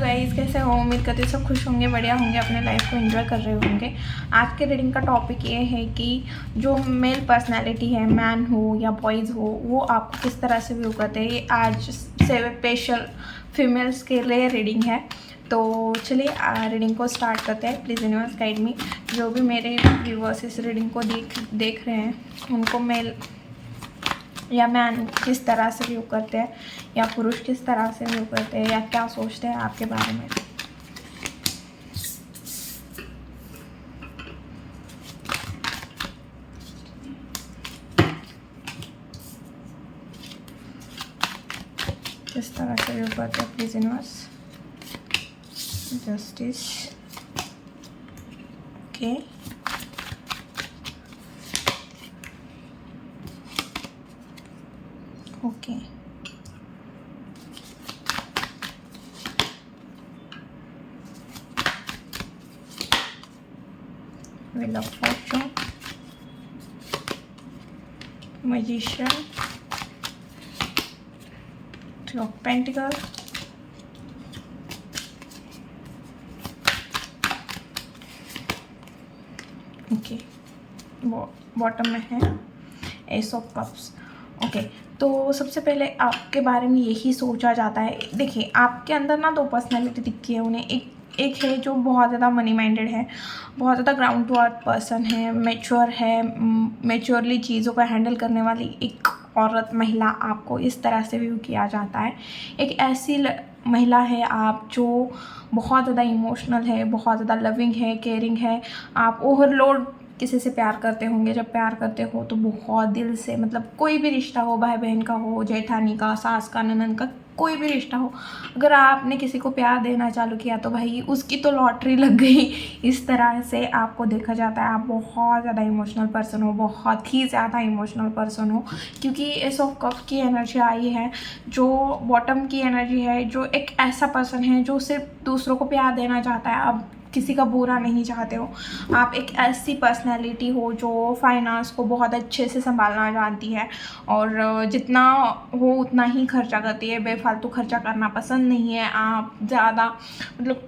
Guys, कैसे हो? उम्मीद करते सब खुश होंगे, बढ़िया होंगे, अपने लाइफ को एंजॉय कर रहे होंगे। आज के रीडिंग का टॉपिक ये है कि जो मेल पर्सनालिटी है, मैन हो या बॉयज़ हो, वो आपको किस तरह से व्यू करते हैं। ये आज से स्पेशल फीमेल्स के लिए रीडिंग है। तो चलिए रीडिंग को स्टार्ट करते हैं। Please universe guide me. जो भी मेरे व्यूअर्स इस रीडिंग को देख रहे हैं, उनको मेल या मैन किस तरह से व्यू करते हैं, या पुरुष किस तरह से व्यू करते हैं, या क्या सोचते हैं आपके बारे में। किस तरह से व्यू करते हैं, please universe. Justice, okay, okay, Wheel of Fortune, Magician, Three of Pentacles, okay, bottom में है एस ऑफ कप्स। ओके, तो सबसे पहले आपके बारे में यही सोचा जाता है। देखिए, आपके अंदर ना दो पर्सनैलिटी दिखती है उन्हें। एक है जो बहुत ज़्यादा मनी माइंडेड है, बहुत ज़्यादा ग्राउंड टू अर्थ पर्सन है, मैच्योर है, मैच्योरली चीज़ों को हैंडल करने वाली एक औरत, महिला आपको इस तरह से व्यू किया जाता है। एक ऐसी महिला है आप जो बहुत ज़्यादा इमोशनल है, बहुत ज़्यादा लविंग है, केयरिंग है। आप ओवरलोड किसी से प्यार करते होंगे। जब प्यार करते हो तो बहुत दिल से, मतलब कोई भी रिश्ता हो, भाई बहन का हो, जेठानी का, सास का, ननद का, कोई भी रिश्ता हो, अगर आपने किसी को प्यार देना चालू किया तो भाई उसकी तो लॉटरी लग गई। इस तरह से आपको देखा जाता है। आप बहुत ज़्यादा इमोशनल पर्सन हो, बहुत ही ज़्यादा इमोशनल पर्सन हो, क्योंकि एस ऑफ कप की एनर्जी आई है, जो बॉटम की एनर्जी है, जो एक ऐसा पर्सन है जो सिर्फ दूसरों को प्यार देना चाहता है। आप किसी का बुरा नहीं चाहते हो। आप एक ऐसी पर्सनैलिटी हो जो फाइनेंस को बहुत अच्छे से संभालना जानती है, और जितना हो उतना ही खर्चा करती है। बेफालतू खर्चा करना पसंद नहीं है। आप ज़्यादा, मतलब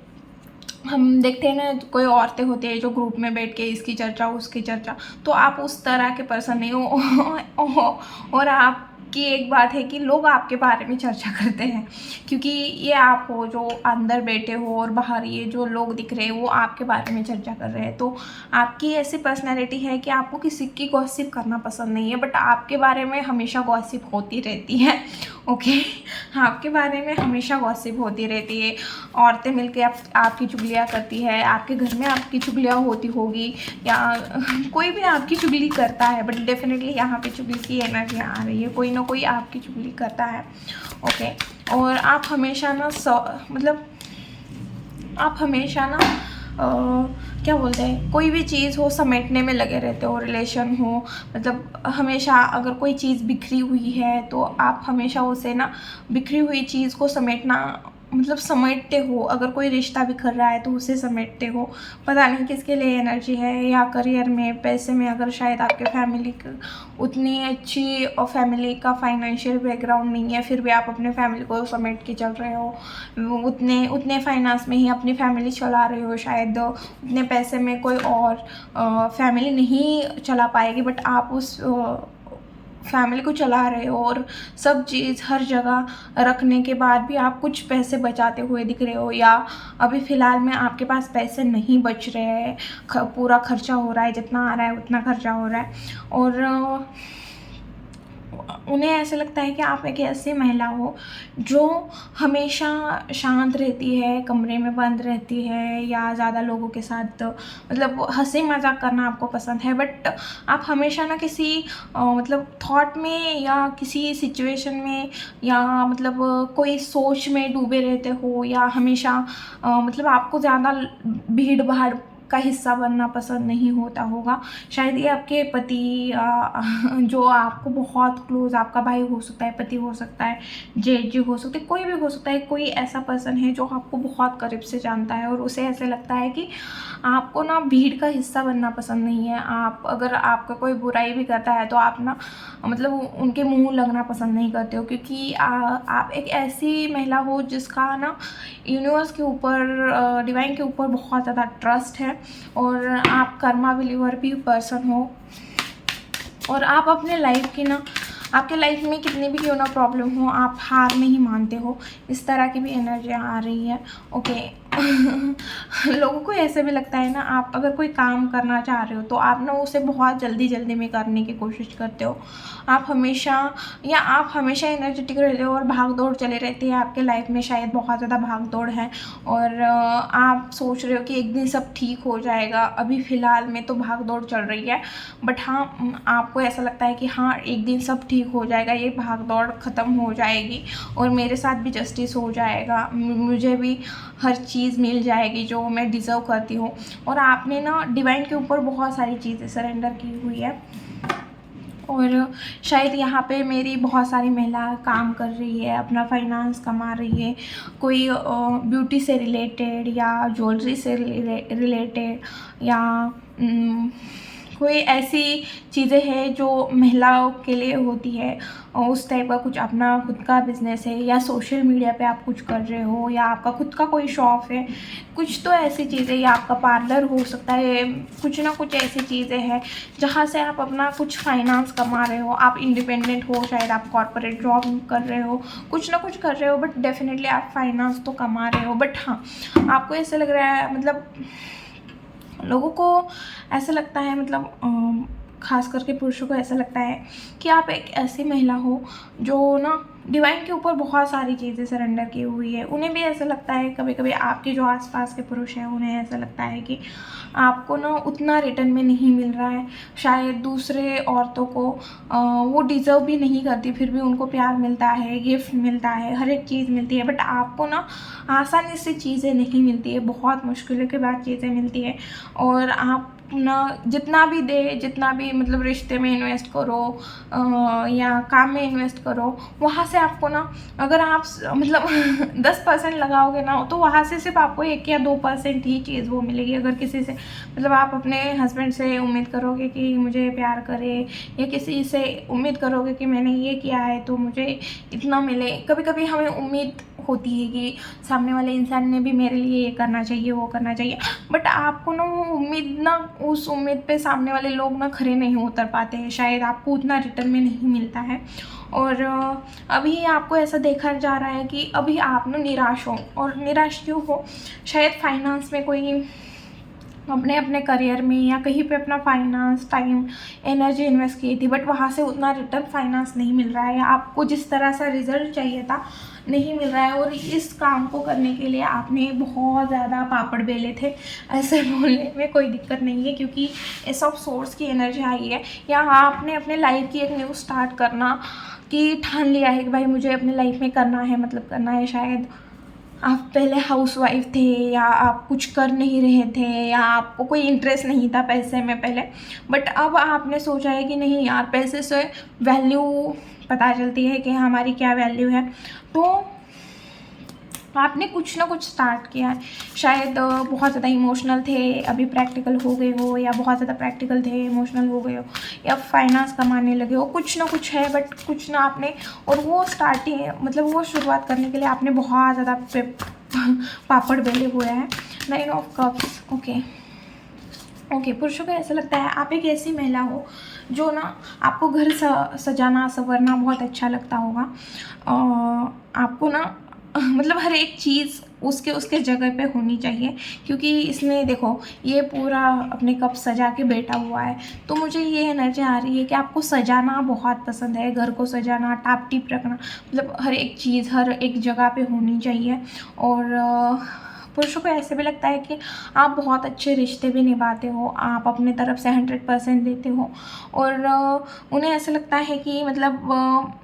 हम देखते हैं ना, कोई औरतें होती है जो ग्रुप में बैठ के इसकी चर्चा उसकी चर्चा, तो आप उस तरह के पर्सन नहीं हो। और आपकी एक बात है कि लोग आपके बारे में चर्चा करते हैं, क्योंकि ये आप हो जो अंदर बैठे हो, और बाहर ये जो लोग दिख रहे हैं वो आपके बारे में चर्चा कर रहे हैं। तो आपकी ऐसी पर्सनैलिटी है कि आपको किसी की गॉसिप करना पसंद नहीं है, बट आपके बारे में हमेशा गॉसिप होती रहती है। ओके, आपके बारे में हमेशा गॉसिप होती रहती है। औरतें मिलकर आपकी चुगलियाँ करती है, आपके घर में आपकी चुगलियाँ होती होगी, या कोई भी आपकी चुगली करता है, बट डेफिनेटली यहाँ पे चुगली की एनर्जी आ रही है। कोई ना कोई आपकी चुगली करता है। ओके, और आप हमेशा ना मतलब आप हमेशा ना क्या बोलते हैं, कोई भी चीज़ हो समेटने में लगे रहते हो। रिलेशन हो, मतलब हमेशा अगर कोई चीज़ बिखरी हुई है तो आप हमेशा उसे ना, बिखरी हुई चीज़ को समेटना, मतलब समेटते हो। अगर कोई रिश्ता बिखर रहा है तो उसे समेटते हो। पता नहीं किसके लिए एनर्जी है, या करियर में, पैसे में। अगर शायद आपके फैमिली उतनी अच्छी और फैमिली का फाइनेंशियल बैकग्राउंड नहीं है, फिर भी आप अपने फैमिली को समेट के चल रहे हो। उतने फाइनेंस में ही अपनी फैमिली चला रहे हो। शायद उतने पैसे में कोई और फैमिली नहीं चला पाएगी, बट आप उस फैमिली को चला रहे हो, और सब चीज़ हर जगह रखने के बाद भी आप कुछ पैसे बचाते हुए दिख रहे हो, या अभी फ़िलहाल में आपके पास पैसे नहीं बच रहे हैं, पूरा खर्चा हो रहा है, जितना आ रहा है उतना खर्चा हो रहा है। और उन्हें ऐसे लगता है कि आप एक ऐसी महिला हो जो हमेशा शांत रहती है, कमरे में बंद रहती है, या ज़्यादा लोगों के साथ, मतलब हंसी मजाक करना आपको पसंद है, बट आप हमेशा ना किसी मतलब थॉट में, या किसी सिचुएशन में, या मतलब कोई सोच में डूबे रहते हो, या हमेशा मतलब आपको ज़्यादा भीड़ भाड़ का हिस्सा बनना पसंद नहीं होता होगा। शायद ये आपके पति जो आपको बहुत क्लोज, आपका भाई हो सकता है, पति हो सकता है, जेठ जी हो सकते, कोई भी हो सकता है, कोई ऐसा पर्सन है जो आपको बहुत करीब से जानता है और उसे ऐसे लगता है कि आपको ना भीड़ का हिस्सा बनना पसंद नहीं है। आप अगर आपका कोई बुराई भी करता है तो आप ना मतलब उनके मुंह लगना पसंद नहीं करते हो, क्योंकि आप एक ऐसी महिला हो जिसका ना यूनिवर्स के ऊपर, डिवाइन के ऊपर बहुत ज़्यादा ट्रस्ट है और आप कर्मा बिलीवर भी पर्सन हो और आप अपने लाइफ की ना, आपके लाइफ में कितनी भी क्यों ना प्रॉब्लम हो, आप हार नहीं मानते हो। इस तरह की भी एनर्जी आ रही है। ओके लोगों को ऐसे भी लगता है ना, आप अगर कोई काम करना चाह रहे हो तो आप ना उसे बहुत जल्दी जल्दी में करने की कोशिश करते हो। आप हमेशा एनर्जेटिक रहते हो और भाग दौड़ चले रहती है आपके लाइफ में, शायद बहुत ज़्यादा भाग दौड़ है और आप सोच रहे हो कि एक दिन सब ठीक हो जाएगा। अभी फ़िलहाल में तो भाग दौड़ चल रही है, बट हाँ आपको ऐसा लगता है कि हाँ एक दिन सब ठीक हो जाएगा, ये भाग दौड़ ख़त्म हो जाएगी और मेरे साथ भी जस्टिस हो जाएगा, मुझे भी हर चीज़ मिल जाएगी जो मैं डिज़र्व करती हूँ। और आपने ना डिवाइन के ऊपर बहुत सारी चीज़ें सरेंडर की हुई है और शायद यहाँ पे मेरी बहुत सारी महिला काम कर रही है, अपना फाइनेंस कमा रही है, कोई ब्यूटी से रिलेटेड या ज्वेलरी से रिलेटेड या कोई ऐसी चीज़ें हैं जो महिलाओं के लिए होती है, उस टाइप का कुछ अपना खुद का बिजनेस है या सोशल मीडिया पे आप कुछ कर रहे हो या आपका खुद का कोई शॉप है, कुछ तो ऐसी चीज़ें, या आपका पार्लर हो सकता है, कुछ ना कुछ ऐसी चीज़ें हैं जहाँ से आप अपना कुछ फाइनेंस कमा रहे हो। आप इंडिपेंडेंट हो, शायद आप कॉर्पोरेट जॉब कर रहे हो, कुछ ना कुछ कर रहे हो, बट डेफिनेटली आप फाइनेंस तो कमा रहे हो। बट हाँ आपको ऐसे लग रहा है, मतलब लोगों को ऐसा लगता है, मतलब खास करके पुरुषों को ऐसा लगता है कि आप एक ऐसी महिला हो जो ना डिवाइन के ऊपर बहुत सारी चीज़ें सरेंडर की हुई है। उन्हें भी ऐसा लगता है, कभी कभी आपके जो आसपास के पुरुष हैं उन्हें ऐसा लगता है कि आपको ना उतना रिटर्न में नहीं मिल रहा है। शायद दूसरे औरतों को वो डिज़र्व भी नहीं करती, फिर भी उनको प्यार मिलता है, गिफ्ट मिलता है, हर एक चीज़ मिलती है, बट आपको ना आसानी से चीज़ें नहीं मिलती है, बहुत मुश्किलों के बाद चीज़ें मिलती है। और आप ना जितना भी दे, जितना भी मतलब रिश्ते में इन्वेस्ट करो या काम में इन्वेस्ट करो, वहाँ से आपको ना अगर आप मतलब 10% लगाओगे ना तो वहाँ से सिर्फ आपको 1 या 2% ही चीज़ वो मिलेगी। अगर किसी से मतलब आप अपने हस्बैंड से उम्मीद करोगे कि मुझे प्यार करे या किसी से उम्मीद करोगे कि मैंने ये किया है तो मुझे इतना मिले, कभी कभी हमें उम्मीद होती है कि सामने वाले इंसान ने भी मेरे लिए ये करना चाहिए, वो करना चाहिए, बट आपको ना वो उम्मीद ना, उस उम्मीद पे सामने वाले लोग ना खरे नहीं उतर पाते हैं, शायद आपको उतना रिटर्न में नहीं मिलता है। और अभी आपको ऐसा देखा जा रहा है कि अभी आप ना निराश हो, और निराश क्यों हो, शायद फाइनेंस में कोई अपने करियर में या कहीं पे अपना फाइनेंस, टाइम, एनर्जी इन्वेस्ट की थी, बट वहाँ से उतना रिटर्न फाइनेंस नहीं मिल रहा है, आपको जिस तरह सा रिजल्ट चाहिए था नहीं मिल रहा है। और इस काम को करने के लिए आपने बहुत ज़्यादा पापड़ बेले थे, ऐसे बोलने में कोई दिक्कत नहीं है, क्योंकि एस ऑफ सोर्स की एनर्जी आई है, या आपने अपने लाइफ की एक न्यू स्टार्ट करना की ठान लिया है कि भाई मुझे अपने लाइफ में करना है, मतलब करना है। शायद आप पहले हाउसवाइफ थे या आप कुछ कर नहीं रहे थे या आपको कोई इंटरेस्ट नहीं था पैसे में पहले, बट अब आपने सोचा है कि नहीं यार, पैसे से वैल्यू पता चलती है कि हमारी क्या वैल्यू है, तो आपने कुछ ना कुछ स्टार्ट किया है। शायद बहुत ज़्यादा इमोशनल थे, अभी प्रैक्टिकल हो गए हो, या बहुत ज़्यादा प्रैक्टिकल थे, इमोशनल हो गए हो, या फाइनेंस कमाने लगे हो, कुछ ना कुछ है, बट कुछ ना आपने, और वो स्टार्टिंग मतलब वो शुरुआत करने के लिए आपने बहुत ज़्यादा पापड़ बेले हुए हैं। 9 ऑफ कप्स। ओके पुरुषों को ऐसा लगता है आप एक ऐसी महिला हो जो ना आपको घर सजाना संवरना बहुत अच्छा लगता होगा। आपको ना मतलब हर एक चीज़ उसके जगह पे होनी चाहिए, क्योंकि इसने देखो ये पूरा अपने कप सजा के बैठा हुआ है, तो मुझे ये एनर्जी आ रही है कि आपको सजाना बहुत पसंद है, घर को सजाना, टाप टीप रखना, मतलब हर एक चीज़ हर एक जगह पे होनी चाहिए। और पुरुषों को ऐसे भी लगता है कि आप बहुत अच्छे रिश्ते भी निभाते हो, आप अपने तरफ से 100% देते हो, और उन्हें ऐसा लगता है कि मतलब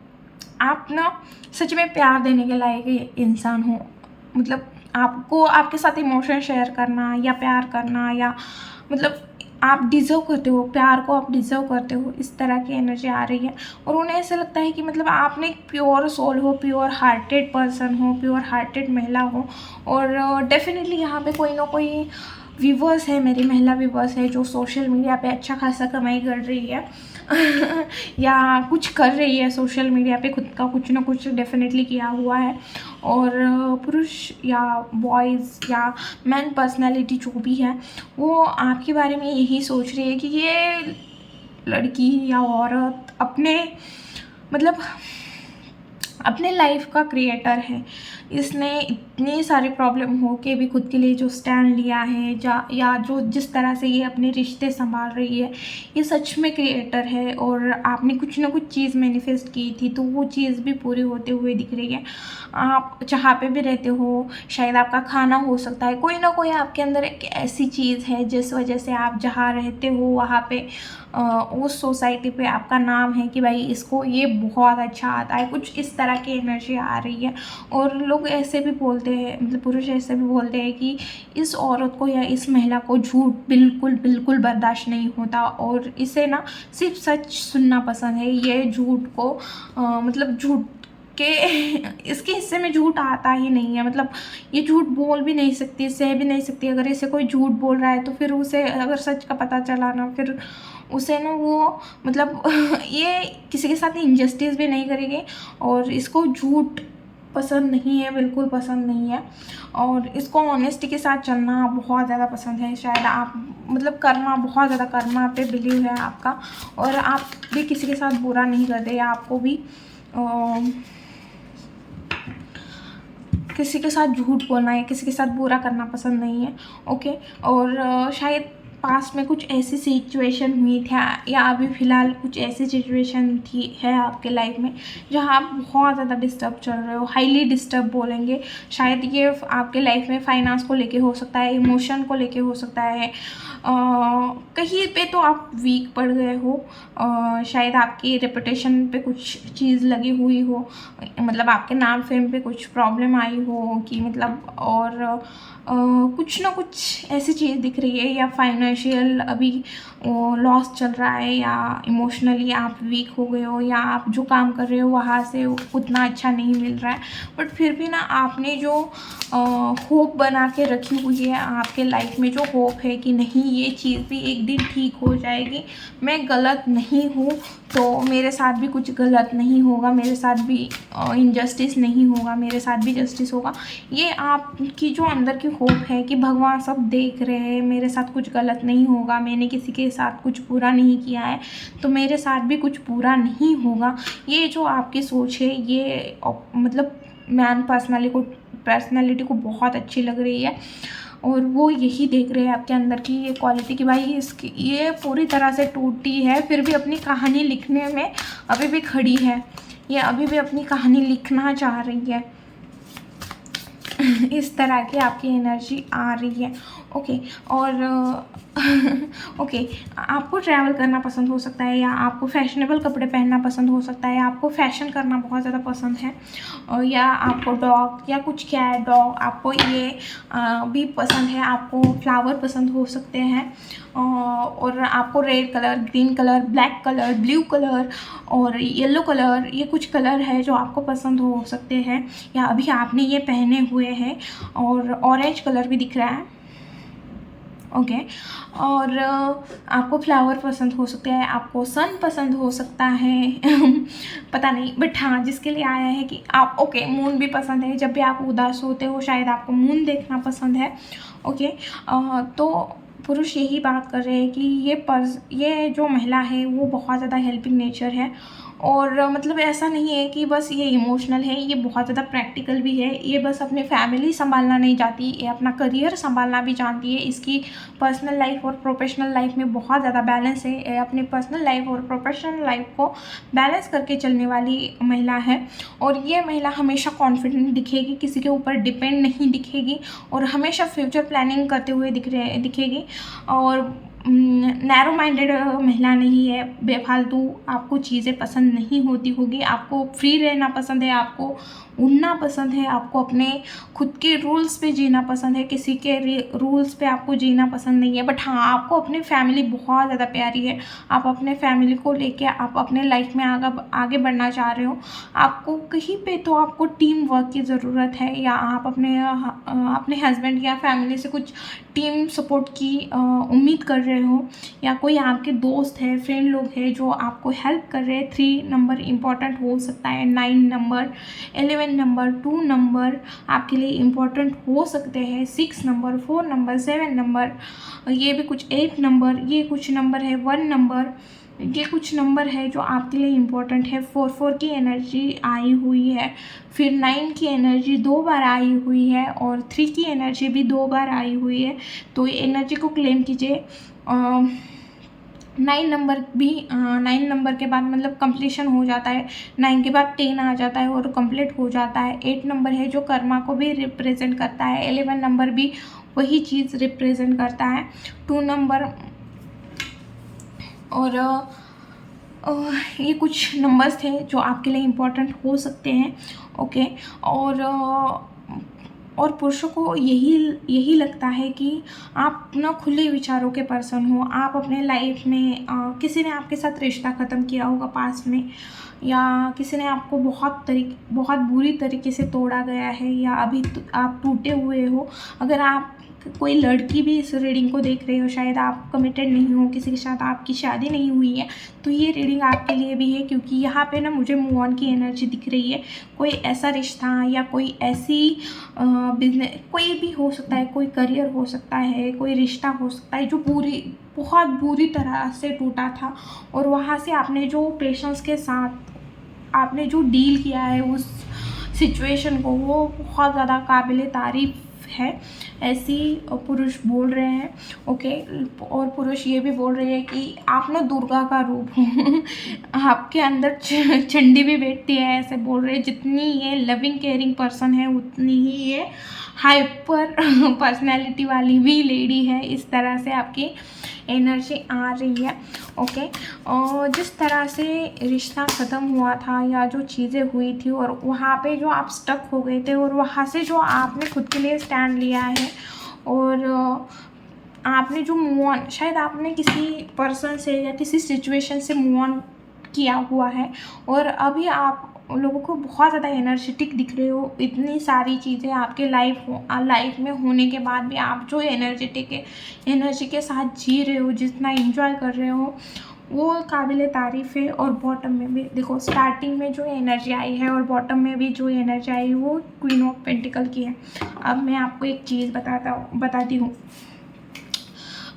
आप ना सच में प्यार देने के लायक इंसान हो, मतलब आपको आपके साथ इमोशन शेयर करना या प्यार करना, या मतलब आप डिज़र्व करते हो, प्यार को आप डिज़र्व करते हो, इस तरह की एनर्जी आ रही है। और उन्हें ऐसा लगता है कि मतलब आपने एक प्योर सोल हो, प्योर हार्टेड पर्सन हो, प्योर हार्टेड महिला हो। और डेफिनेटली यहाँ पे कोई ना कोई व्यूवर्स है, मेरी महिला व्यूवर्स है जो सोशल मीडिया पे अच्छा खासा कमाई कर रही है या कुछ कर रही है सोशल मीडिया पे, खुद का कुछ ना कुछ डेफिनेटली किया हुआ है। और पुरुष या बॉयज़ या मैन पर्सनैलिटी जो भी है, वो आपके बारे में यही सोच रही है कि ये लड़की या औरत मतलब अपने लाइफ का क्रिएटर है। इसने इतनी सारी प्रॉब्लम हो के भी खुद के लिए जो स्टैंड लिया है, या जो जिस तरह से ये अपने रिश्ते संभाल रही है, ये सच में क्रिएटर है। और आपने कुछ ना कुछ चीज़ मैनिफेस्ट की थी, तो वो चीज़ भी पूरी होते हुए दिख रही है। आप जहाँ पे भी रहते हो, शायद आपका खाना हो सकता है, कोई ना कोई आपके अंदर एक ऐसी चीज़ है जिस वजह से आप जहाँ रहते हो वहाँ पे उस सोसाइटी पे आपका नाम है कि भाई इसको ये बहुत अच्छा आता है, कुछ इस तरह की एनर्जी आ रही है। और लोग ऐसे भी बोलते हैं, मतलब पुरुष ऐसे भी बोलते हैं कि इस औरत को या इस महिला को झूठ बिल्कुल बिल्कुल बर्दाश्त नहीं होता, और इसे ना सिर्फ सच सुनना पसंद है। ये झूठ को मतलब झूठ के इसके हिस्से में झूठ आता ही नहीं है, मतलब ये झूठ बोल भी नहीं सकती, सह भी नहीं सकती। अगर इसे कोई झूठ बोल रहा है तो फिर उसे अगर सच का पता चला ना, फिर उसे ना वो मतलब ये किसी के साथ इनजस्टिस भी नहीं करेगी। और इसको झूठ पसंद नहीं है, बिल्कुल पसंद नहीं है। और इसको ऑनेस्टी के साथ चलना बहुत ज़्यादा पसंद है। शायद आप मतलब कर्मा, बहुत ज़्यादा कर्मा पे बिलीव है आपका, और आप भी किसी के साथ बुरा नहीं करते, या आपको भी किसी के साथ झूठ बोलना या किसी के साथ बुरा करना पसंद नहीं है। ओके। और शायद पास्ट में कुछ ऐसी सिचुएशन हुई थी, या अभी फ़िलहाल कुछ ऐसी सिचुएशन है आपके लाइफ में जहाँ आप बहुत ज़्यादा डिस्टर्ब चल रहे हो, हाईली डिस्टर्ब बोलेंगे। शायद ये आपके लाइफ में फाइनेंस को लेके हो सकता है, इमोशन को लेके हो सकता है, कहीं पे तो आप वीक पड़ गए हो। शायद आपकी रेपुटेशन पे कुछ चीज़ लगी हुई हो, मतलब आपके नाम फेम पे कुछ प्रॉब्लम आई हो कि मतलब, और कुछ ना कुछ ऐसी चीज़ दिख रही है, या फाइनेंशियल अभी लॉस चल रहा है, या इमोशनली आप वीक हो गए हो, या आप जो काम कर रहे हो वहाँ से उतना अच्छा नहीं मिल रहा है। बट फिर भी ना आपने जो होप बना के रखी हुई है आपके लाइफ में, जो होप है कि नहीं ये चीज़ भी एक दिन ठीक हो जाएगी, मैं गलत नहीं हूँ, तो मेरे साथ भी कुछ गलत नहीं होगा, मेरे साथ भी इनजस्टिस नहीं होगा, मेरे साथ भी जस्टिस होगा। ये आपकी जो अंदर की होप है कि भगवान सब देख रहे हैं, मेरे साथ कुछ गलत नहीं होगा, मैंने किसी के साथ कुछ बुरा नहीं किया है, तो मेरे साथ भी कुछ बुरा नहीं होगा। ये जो आपकी सोच है, ये मतलब मैन पर्सनालिटी को बहुत अच्छी लग रही है। और वो यही देख रहे हैं आपके अंदर की ये क्वालिटी कि भाई इसकी ये पूरी तरह से टूटी है, फिर भी अपनी कहानी लिखने में अभी भी खड़ी है, ये अभी भी अपनी कहानी लिखना चाह रही है। इस तरह की आपकी एनर्जी आ रही है। ओके। और ओके, आपको ट्रैवल करना पसंद हो सकता है, या आपको फैशनेबल कपड़े पहनना पसंद हो सकता है, आपको फैशन करना बहुत ज़्यादा पसंद है, या आपको डॉग या कुछ कैट डॉग आपको ये भी पसंद है, आपको फ्लावर पसंद हो सकते हैं, और आपको red colour, green colour, black colour, blue colour और येलो कलर, ये कुछ कलर है जो आपको पसंद हो सकते हैं, या अभी आपने ये पहने हुए हैं। और ऑरेंज कलर भी दिख रहा है। ओके। और आपको फ्लावर पसंद हो सकते हैं, आपको सन पसंद हो सकता है पता नहीं, बट हाँ जिसके लिए आया है कि आप ओके मून भी पसंद है, जब भी आप उदास होते हो शायद आपको मून देखना पसंद है। ओके। तो पुरुष यही बात कर रहे हैं कि ये जो महिला है वो बहुत ज़्यादा हेल्पिंग नेचर है, और मतलब ऐसा नहीं है कि बस ये इमोशनल है, ये बहुत ज़्यादा प्रैक्टिकल भी है। ये बस अपनी फैमिली संभालना नहीं चाहती, ये अपना करियर संभालना भी जानती है। इसकी पर्सनल लाइफ और प्रोफेशनल लाइफ में बहुत ज़्यादा बैलेंस है, ये अपनी पर्सनल लाइफ और प्रोफेशनल लाइफ को बैलेंस करके चलने वाली महिला है। और ये महिला हमेशा कॉन्फिडेंट दिखेगी, किसी के ऊपर डिपेंड नहीं दिखेगी, और हमेशा फ्यूचर प्लानिंग करते हुए दिखेगी। और नैरो माइंडेड महिला नहीं है, बेफालतू आपको चीज़ें पसंद नहीं होती होगी, आपको फ्री रहना पसंद है, आपको उड़ना पसंद है, आपको अपने खुद के रूल्स पे जीना पसंद है, किसी के रूल्स पे आपको जीना पसंद नहीं है। बट हाँ, आपको अपनी फैमिली बहुत ज़्यादा प्यारी है, आप अपने फैमिली को लेके आप अपने लाइफ में आगे बढ़ना चाह रहे हो। आपको कहीं पे तो आपको टीम वर्क की ज़रूरत है, या आप अपने हस्बैंड या फैमिली से कुछ टीम सपोर्ट की उम्मीद कर रहे हो, या कोई आपके दोस्त है, फ्रेंड लोग हैं जो आपको हेल्प कर रहे हैं। 3 नंबर इम्पॉर्टेंट हो सकता है, 9 नंबर, 11 नंबर, 2 नंबर आपके लिए इम्पॉर्टेंट हो सकते हैं, 6 नंबर, 4 नंबर, 7 नंबर, ये भी कुछ 8 नंबर, ये कुछ नंबर है 1 नंबर, ये कुछ नंबर है जो आपके लिए इम्पोर्टेंट है। 4 की एनर्जी आई हुई है, फिर 9 की एनर्जी 2 बार आई हुई है, और 3 की एनर्जी भी 2 बार आई हुई है। तो ये एनर्जी को क्लेम कीजिए। 9 नंबर भी 9 नंबर के बाद मतलब कंप्लीशन हो जाता है, 9 के बाद 10 आ जाता है और कंप्लीट हो जाता है। 8 नंबर है जो कर्मा को भी रिप्रेजेंट करता है, 11 नंबर भी वही चीज़ रिप्रेजेंट करता है, 2 नंबर, और ये कुछ नंबर्स थे जो आपके लिए इम्पोर्टेंट हो सकते हैं। ओके, और पुरुषों को यही लगता है कि आप ना खुले विचारों के पर्सन हो। आप अपने लाइफ में किसी ने आपके साथ रिश्ता ख़त्म किया होगा पास्ट में, या किसी ने आपको बहुत बुरी तरीके से तोड़ा गया है, या अभी आप टूटे हुए हो। अगर आप कोई लड़की भी इस रीडिंग को देख रहे हो, शायद आप कमिटेड नहीं हो, किसी के साथ आपकी शादी नहीं हुई है, तो ये रीडिंग आपके लिए भी है, क्योंकि यहाँ पे ना मुझे मूव ऑन की एनर्जी दिख रही है। कोई ऐसा रिश्ता या कोई ऐसी बिजनेस, कोई भी हो सकता है, कोई करियर हो सकता है, कोई रिश्ता हो सकता है जो बहुत बुरी तरह से टूटा था, और वहाँ से आपने जो पेशेंस के साथ आपने जो डील किया है उस सिचुएशन को, वो बहुत ज़्यादा काबिल तारीफ़ है, ऐसी पुरुष बोल रहे हैं। ओके, और पुरुष ये भी बोल रहे हैं कि आप ना दुर्गा का रूप हो आपके अंदर चंडी भी बैठती है, ऐसे बोल रहे हैं। जितनी ये लविंग केयरिंग पर्सन है, उतनी ही ये हाइपर पर्सनैलिटी वाली भी लेडी है। इस तरह से आपकी एनर्जी आ रही है। ओके, और जिस तरह से रिश्ता ख़त्म हुआ था, या जो चीज़ें हुई थी, और वहाँ पे जो आप स्टक हो गए थे, और वहाँ से जो आपने खुद के लिए स्टैंड लिया है, और आपने जो मूव ऑन, शायद आपने किसी पर्सन से या किसी सिचुएशन से मूव ऑन किया हुआ है, और अभी आप लोगों को बहुत ज़्यादा एनर्जेटिक दिख रहे हो। इतनी सारी चीज़ें आपके लाइफ में होने के बाद भी आप जो एनर्जी के साथ जी रहे हो, जितना एंजॉय कर रहे हो, वो काबिल तारीफ़ है। और बॉटम में भी देखो, स्टार्टिंग में जो एनर्जी आई है और बॉटम में भी जो एनर्जी आई वो क्वीन ऑफ पेंटिकल की है। अब मैं आपको एक चीज़ बताती हूँ।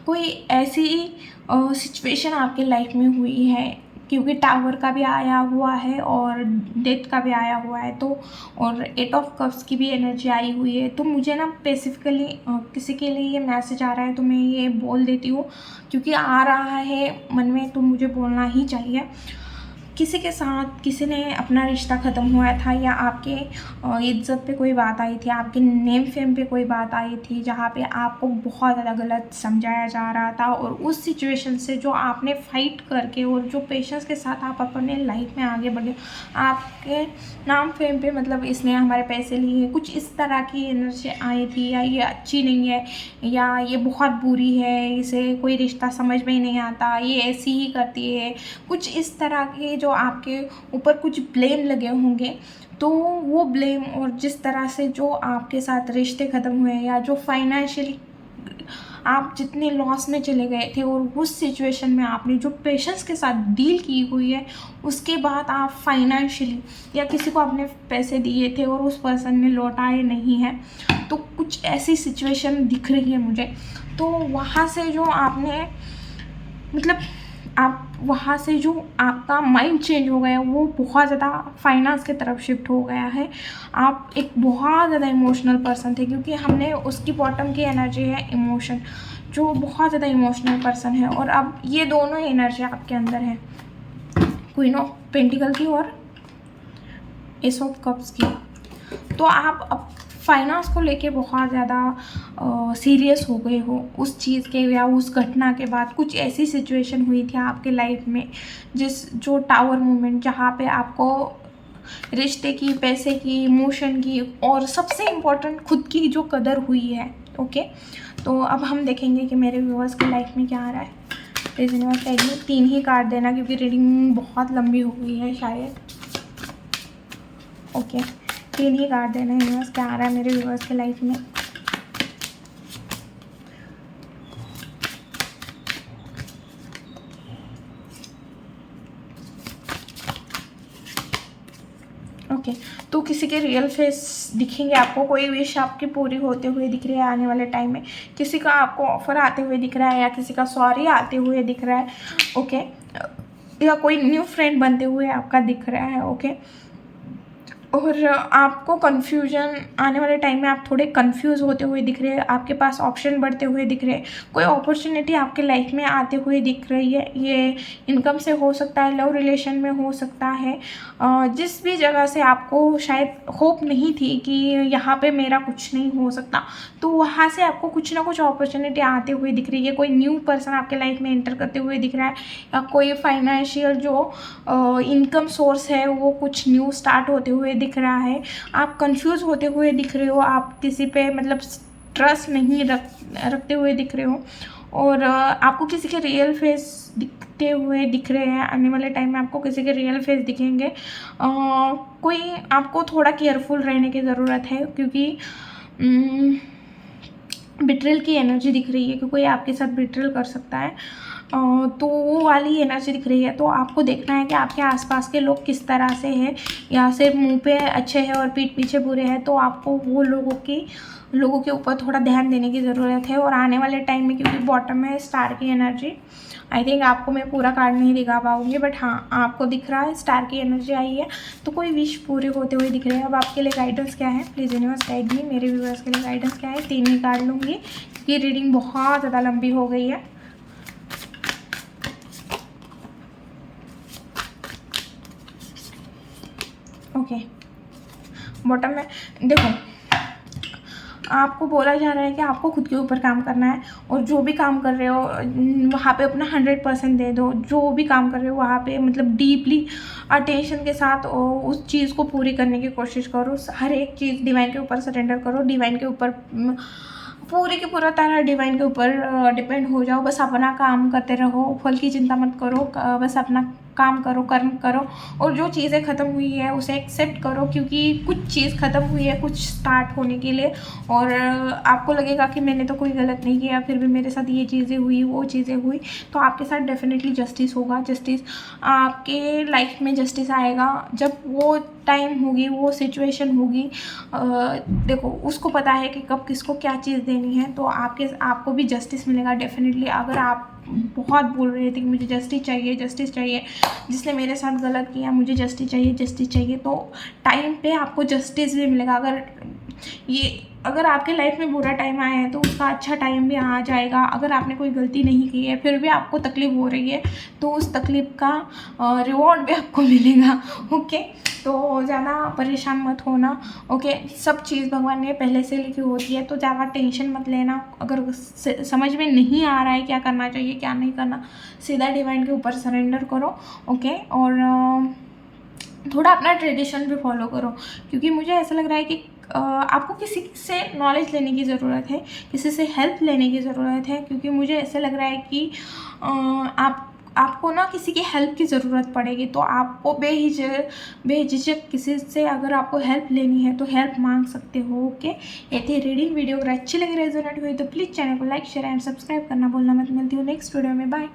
कोई ऐसी सिचुएशन आपके लाइफ में हुई है, क्योंकि टावर का भी आया हुआ है और डेथ का भी आया हुआ है, तो और 8 ऑफ कप्स की भी एनर्जी आई हुई है। तो मुझे ना स्पेसिफिकली किसी के लिए ये मैसेज आ रहा है, तो मैं ये बोल देती हूँ, क्योंकि आ रहा है मन में तो मुझे बोलना ही चाहिए। किसी के साथ किसी ने अपना रिश्ता ख़त्म हुआ था, या आपके इज्जत पे कोई बात आई थी, आपके नेम फेम पे कोई बात आई थी, जहाँ पे आपको बहुत ज़्यादा गलत समझाया जा रहा था, और उस सिचुएशन से जो आपने फाइट करके और जो पेशेंस के साथ आप अपने लाइफ में आगे बढ़े, आपके नाम फेम पे मतलब इसने हमारे पैसे लिए, कुछ इस तरह की एनर्जी आई थी, या ये अच्छी नहीं है, या ये बहुत बुरी है, इसे कोई रिश्ता समझ में ही नहीं आता, ये ऐसी ही करती है, कुछ इस तरह के जो आपके ऊपर कुछ ब्लेम लगे होंगे। तो वो ब्लेम, और जिस तरह से जो आपके साथ रिश्ते ख़त्म हुए, या जो फाइनेंशियली आप जितने लॉस में चले गए थे, और उस सिचुएशन में आपने जो पेशेंस के साथ डील की हुई है, उसके बाद आप फाइनेंशियली या किसी को आपने पैसे दिए थे और उस पर्सन ने लौटाए नहीं हैं, तो कुछ ऐसी सिचुएशन दिख रही है मुझे। तो वहाँ से जो आपने मतलब आप वहाँ से जो आपका माइंड चेंज हो गया, वो बहुत ज़्यादा फाइनेंस की तरफ शिफ्ट हो गया है। आप एक बहुत ज़्यादा इमोशनल पर्सन थे, क्योंकि हमने उसकी बॉटम की एनर्जी है इमोशन, जो बहुत ज़्यादा इमोशनल पर्सन है, और अब ये दोनों एनर्जी आपके अंदर है, क्वीन ऑफ पेंटिकल की और एस ऑफ कप्स की। तो आप अब फाइनेंस को लेके बहुत ज़्यादा सीरियस हो गए हो उस चीज़ के, या उस घटना के बाद कुछ ऐसी सिचुएशन हुई थी आपके लाइफ में जो टावर मोमेंट, जहाँ पे आपको रिश्ते की, पैसे की, इमोशन की, और सबसे इम्पोर्टेंट खुद की जो कदर हुई है। ओके, तो अब हम देखेंगे कि मेरे व्यूअर्स की लाइफ में क्या आ रहा है। Please universe guide me. 3 he card देना क्योंकि रीडिंग बहुत लंबी हो गई है शायद। ओके, 3 ही कार्ड देना यूनिवर्स, क्या आ रहा है मेरे व्यूअर्स की लाइफ में। ओके, तो किसी के रियल फेस दिखेंगे आपको, कोई विश आपकी पूरी होते हुए दिख रही है आने वाले टाइम में, किसी का आपको ऑफर आते हुए दिख रहा है, या किसी का सॉरी आते हुए दिख रहा है। ओके, या कोई न्यू फ्रेंड बनते हुए आपका दिख रहा है। ओके, और आपको कन्फ्यूजन आने वाले टाइम में, आप थोड़े कंफ्यूज होते हुए दिख रहे हैं, आपके पास ऑप्शन बढ़ते हुए दिख रहे हैं, कोई अपॉर्चुनिटी आपके लाइफ में आते हुए दिख रही है। ये इनकम से हो सकता है, लव रिलेशन में हो सकता है, जिस भी जगह से आपको शायद होप नहीं थी कि यहाँ पे मेरा कुछ नहीं हो सकता, तो वहाँ से आपको कुछ ना कुछ अपॉर्चुनिटी आते हुए दिख रही है। कोई न्यू पर्सन आपके लाइफ में एंटर करते हुए दिख रहा है, या कोई फाइनेंशियल जो इनकम सोर्स है वो कुछ न्यू स्टार्ट होते हुए दिख रहा है। आप कंफ्यूज होते हुए दिख रहे हो, आप किसी पे मतलब ट्रस्ट नहीं रखते हुए दिख रहे हो, और आपको किसी के रियल फेस दिखते हुए दिख रहे हैं। आने वाले टाइम में आपको किसी के रियल फेस दिखेंगे। कोई आपको थोड़ा केयरफुल रहने की ज़रूरत है, क्योंकि बिट्रेल की एनर्जी दिख रही है कि कोई आपके साथ बिट्रेल कर सकता है। तो वो वाली एनर्जी दिख रही है। तो आपको देखना है कि आपके आसपास के लोग किस तरह से हैं, या सिर्फ मुंह पे अच्छे हैं और पीठ पीछे बुरे हैं। तो आपको वो लोगों के ऊपर थोड़ा ध्यान देने की ज़रूरत है। और आने वाले टाइम में, क्योंकि बॉटम में स्टार की एनर्जी, आई थिंक आपको मैं पूरा कार्ड नहीं दिखा पाऊँगी, बट हाँ आपको दिख रहा है स्टार की एनर्जी आई है, तो कोई विश पूरे होते हुए दिख रहे हैं। अब आपके लिए गाइडेंस क्या है, प्लीज़ यूनिवर्स गाइड मी। मेरे व्यूअर्स के लिए गाइडेंस क्या है, 3 ही कार्ड लूँगी क्योंकि रीडिंग बहुत ज़्यादा लंबी हो गई है। ओके, बॉटम में देखो, आपको बोला जा रहा है कि आपको खुद के ऊपर काम करना है, और जो भी काम कर रहे हो वहाँ पे अपना 100% दे दो। जो भी काम कर रहे हो वहाँ पे मतलब डीपली अटेंशन के साथ उस चीज़ को पूरी करने की कोशिश करो। हर एक चीज़ डिवाइन के ऊपर सरेंडर करो, डिवाइन के ऊपर पूरी की पूरा तरह डिवाइन के ऊपर डिपेंड हो जाओ। बस अपना काम करते रहो, फल की चिंता मत करो, बस अपना काम करो, कर्म करो, और जो चीज़ें ख़त्म हुई है उसे एक्सेप्ट करो, क्योंकि कुछ चीज़ ख़त्म हुई है कुछ स्टार्ट होने के लिए। और आपको लगेगा कि मैंने तो कोई गलत नहीं किया, फिर भी मेरे साथ ये चीज़ें हुई, वो चीज़ें हुई, तो आपके साथ डेफिनेटली जस्टिस होगा। जस्टिस आपके लाइफ में जस्टिस आएगा जब वो टाइम होगी, वो सिचुएशन होगी। देखो, उसको पता है कि कब किसको क्या चीज़ देनी है, तो आपको भी जस्टिस मिलेगा डेफिनेटली। अगर आप बहुत बोल रहे थे कि मुझे जस्टिस चाहिए, जस्टिस चाहिए, जिसने मेरे साथ गलत किया मुझे जस्टिस चाहिए, जस्टिस चाहिए, तो टाइम पे आपको जस्टिस भी मिलेगा। अगर आपके लाइफ में बुरा टाइम आया है तो उसका अच्छा टाइम भी आ जाएगा। अगर आपने कोई गलती नहीं की है फिर भी आपको तकलीफ़ हो रही है, तो उस तकलीफ़ का रिवॉर्ड भी आपको मिलेगा। ओके, तो ज़्यादा परेशान मत होना। ओके, सब चीज़ भगवान ने पहले से लिखी होती है, तो ज़्यादा टेंशन मत लेना। अगर समझ में नहीं आ रहा है क्या करना चाहिए क्या नहीं करना, सीधा डिवाइन के ऊपर सरेंडर करो। ओके, और थोड़ा अपना ट्रेडिशन भी फॉलो करो, क्योंकि मुझे ऐसा लग रहा है कि आपको किसी से नॉलेज लेने की ज़रूरत है, किसी से हेल्प लेने की ज़रूरत है, क्योंकि मुझे ऐसा लग रहा है कि आपको ना किसी की हेल्प की ज़रूरत पड़ेगी। तो आपको बेझिझक किसी से अगर आपको हेल्प लेनी है तो हेल्प मांग सकते हो। ओके, ये थी रीडिंग। वीडियो अगर अच्छी लगी, रेजोनेट हुई तो प्लीज़ चैनल को लाइक, शेयर एंड सब्सक्राइब करना बोलना मत। मिलती हूँ नेक्स्ट वीडियो में, बाय।